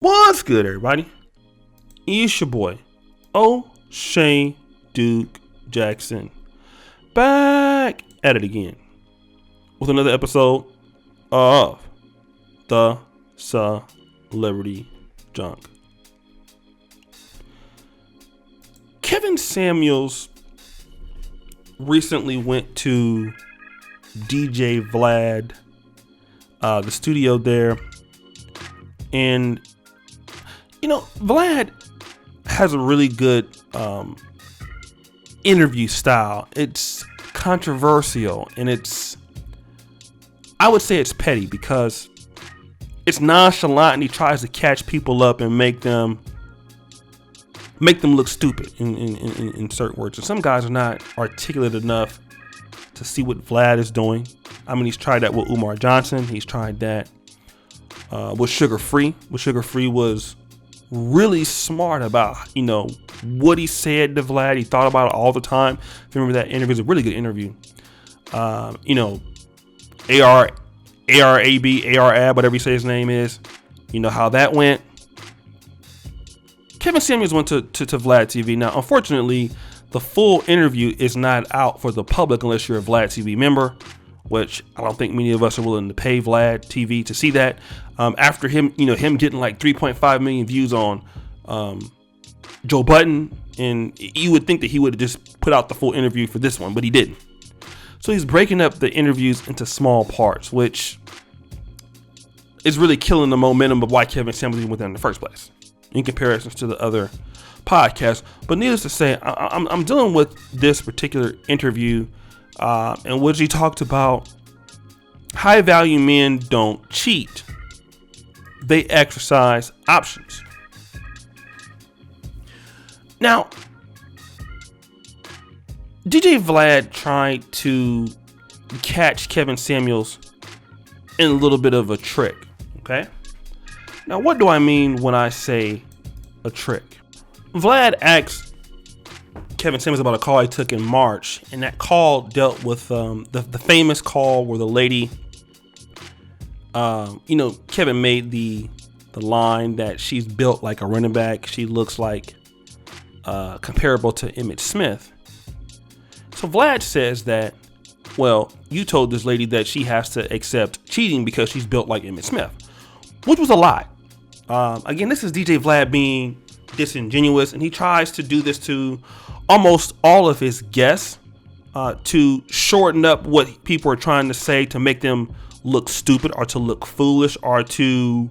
What's good, everybody? It's your boy, O'Shea Duke Jackson, back at it again with another episode of the Celebrity Junk. Kevin Samuels recently went to DJ Vlad, the studio there, and Vlad has a really good interview style. It's controversial and I would say it's petty because it's nonchalant and he tries to catch people up and make them look stupid in certain words. And some guys are not articulate enough to see what Vlad is doing. I mean, he's tried that with Umar Johnson. He's tried that with Sugar Free. Sugar Free was really smart about, what he said to Vlad. He thought about it all the time. If you remember that interview, it's a really good interview. Arab, whatever you say his name is, how that went. Kevin Samuels went to Vlad TV. Now, unfortunately, the full interview is not out for the public unless you're a Vlad TV member, which I don't think many of us are willing to pay Vlad TV to see that. After him getting like 3.5 million views on Joe Budden, and you would think that he would have just put out the full interview for this one, but he didn't. So he's breaking up the interviews into small parts, which is really killing the momentum of why Kevin Samuels went there in the first place, in comparison to the other podcasts. But needless to say, I'm dealing with this particular interview, in which he talked about high value men don't cheat. They exercise options. Now, DJ Vlad tried to catch Kevin Samuels in a little bit of a trick. Okay. Now, what do I mean when I say a trick? Vlad asked Kevin Samuels about a call he took in March, and that call dealt with the famous call where the lady, Kevin made the line that she's built like a running back. She looks like comparable to Emmitt Smith. So Vlad says that, well, you told this lady that she has to accept cheating because she's built like Emmitt Smith, which was a lie. Again, this is DJ Vlad being disingenuous, and he tries to do this to almost all of his guests to shorten up what people are trying to say, to make them look stupid or to look foolish or to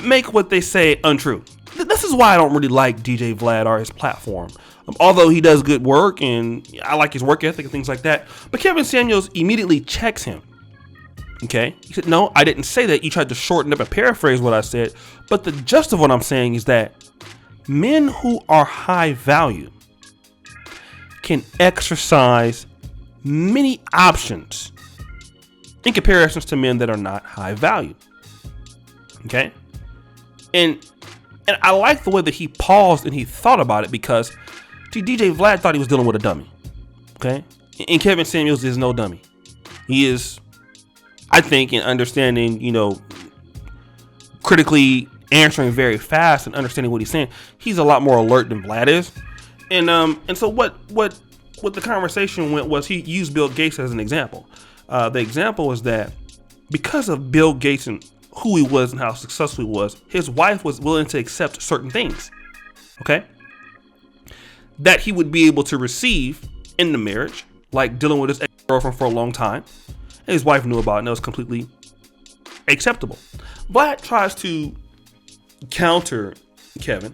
make what they say untrue. This is why I don't really like DJ Vlad or his platform. Although he does good work and I like his work ethic and things like that. But Kevin Samuels immediately checks him. Okay. He said, no, I didn't say that. You tried to shorten up and paraphrase what I said. But the gist of what I'm saying is that men who are high value can exercise many options in comparisons to men that are not high value. Okay. And I like the way that he paused and he thought about it, because DJ Vlad thought he was dealing with a dummy. Okay. And Kevin Samuels is no dummy. He is, I think, in understanding, critically answering very fast and understanding what he's saying. He's a lot more alert than Vlad is. And so what the conversation went was, he used Bill Gates as an example. The example was that because of Bill Gates and who he was and how successful he was, his wife was willing to accept certain things, okay, that he would be able to receive in the marriage, like dealing with his ex-girlfriend for a long time. And his wife knew about it, and it was completely acceptable. Vlad tries to counter Kevin,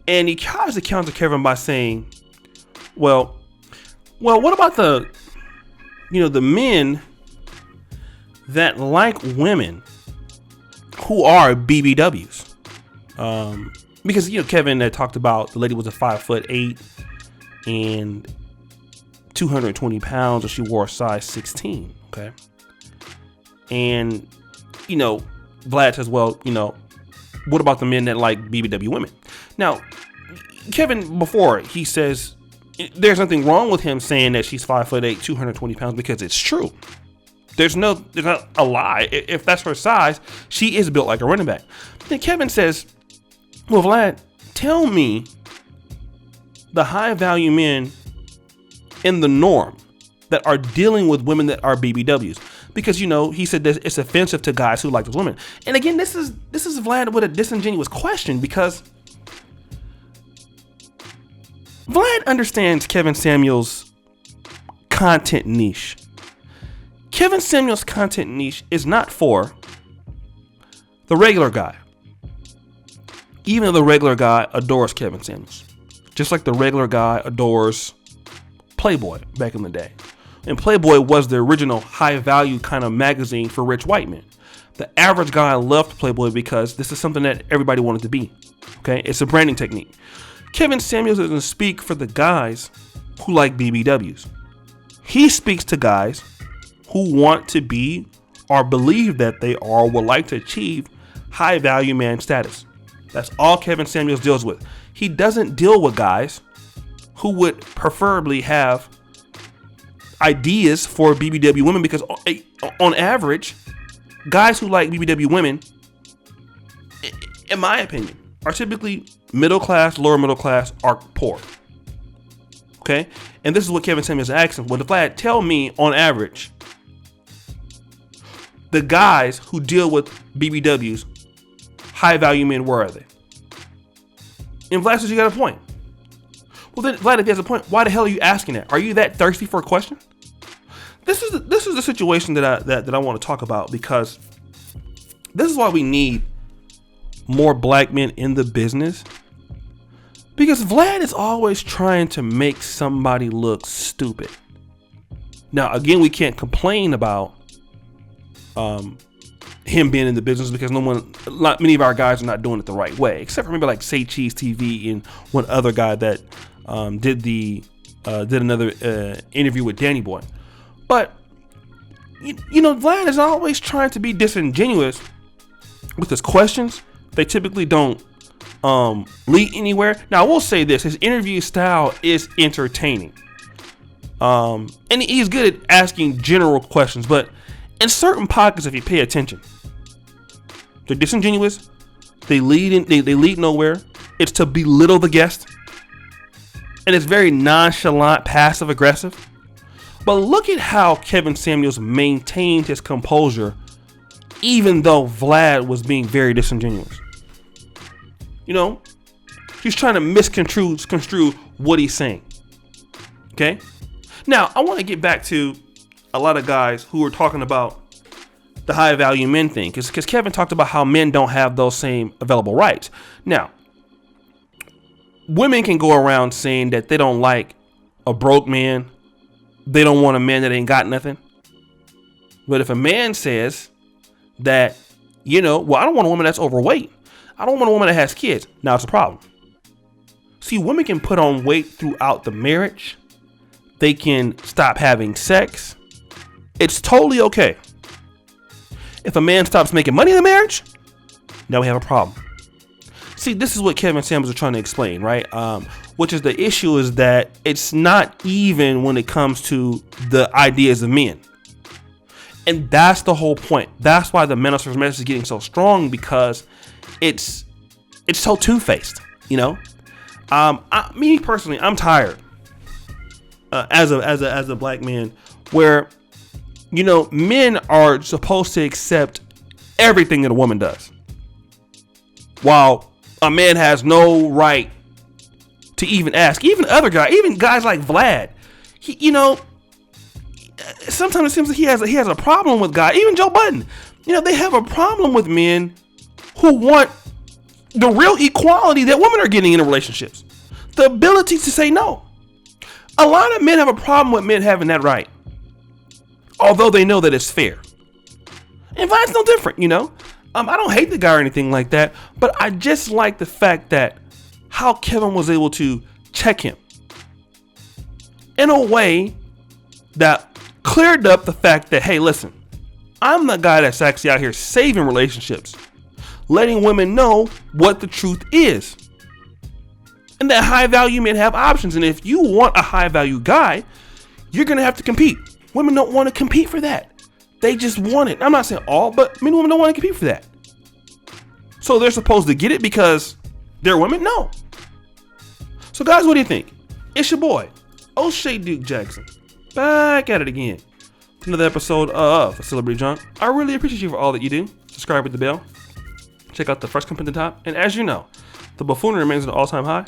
and he tries to counter Kevin by saying, well, what about the men that like women who are BBWs? Because Kevin had talked about the lady was a 5'8" and 220 pounds, and she wore a size 16. Okay, and Vlad says, well, what about the men that like BBW women? Now, Kevin, before he says there's nothing wrong with him saying that she's 5'8", 220 pounds, because it's true. There's not a lie. If that's her size, she is built like a running back. Then Kevin says, well, Vlad, tell me the high value men in the norm that are dealing with women that are BBWs. Because, he said that it's offensive to guys who like those women. And again, this is Vlad with a disingenuous question, because Vlad understands Kevin Samuels' content niche. Kevin Samuels' content niche is not for the regular guy. Even though the regular guy adores Kevin Samuels. Just like the regular guy adores Playboy back in the day. And Playboy was the original high value kind of magazine for rich white men. The average guy loved Playboy because this is something that everybody wanted to be. Okay, it's a branding technique. Kevin Samuels doesn't speak for the guys who like BBWs. He speaks to guys who want to be or believe that they are or would like to achieve high value man status. That's all Kevin Samuels deals with. He doesn't deal with guys who would preferably have ideas for BBW women, because on average, guys who like BBW women, in my opinion, are typically middle class, lower middle class, are poor. Okay? And this is what Kevin Samuels is asking. Well, Vlad, tell me on average, the guys who deal with BBWs, high value men, where are they? And Vlad says, you got a point. Well, then, Vlad, if he has a point, why the hell are you asking that? Are you that thirsty for a question? This is the situation that I want to talk about, because this is why we need more black men in the business. Because Vlad is always trying to make somebody look stupid. Now, again, we can't complain about him being in the business, because many of our guys are not doing it the right way, except for maybe like Say Cheese TV and one other guy that did another interview with Danny Boy. But Vlad is always trying to be disingenuous with his questions. They typically don't lead anywhere. Now, I will say this: his interview style is entertaining, and he's good at asking general questions. But in certain pockets, if you pay attention, they're disingenuous. They lead nowhere. It's to belittle the guest, and it's very nonchalant, passive aggressive. But look at how Kevin Samuels maintained his composure, even though Vlad was being very disingenuous. He's trying to misconstrue what he's saying. Okay? Now, I want to get back to a lot of guys who are talking about the high value men thing, because Kevin talked about how men don't have those same available rights. Now, women can go around saying that they don't like a broke man. They don't want a man that ain't got nothing. But if a man says that, I don't want a woman that's overweight. I don't want a woman that has kids. Now it's a problem. See, women can put on weight throughout the marriage. They can stop having sex. It's totally okay. If a man stops making money in the marriage, now we have a problem. See, this is what Kevin Samuels is trying to explain, right? Which is the issue is that it's not even when it comes to the ideas of men. And that's the whole point. That's why the Manosphere's message is getting so strong, because it's so two-faced, me personally, I'm tired as a black man, where men are supposed to accept everything that a woman does, while a man has no right to even ask. Even guys like Vlad, sometimes it seems like he has a problem with guys. Even Joe Budden, they have a problem with men who want the real equality that women are getting in relationships, the ability to say no. A lot of men have a problem with men having that right, although they know that it's fair. And Vlad's no different, I don't hate the guy or anything like that, but I just like the fact that how Kevin was able to check him in a way that cleared up the fact that, hey, listen, I'm the guy that's actually out here saving relationships, letting women know what the truth is, and that high value men have options. And if you want a high value guy, you're going to have to compete. Women don't want to compete for that. They just want it. I'm not saying all, but many women don't want to compete for that. So they're supposed to get it because they're women? No. So guys, what do you think? It's your boy, O'Shea Duke Jackson, back at it again. Another episode of Celebrity Junk. I really appreciate you for all that you do. Subscribe with the bell. Check out the first comment at the top. And as you know, the buffoonery remains at an all-time high.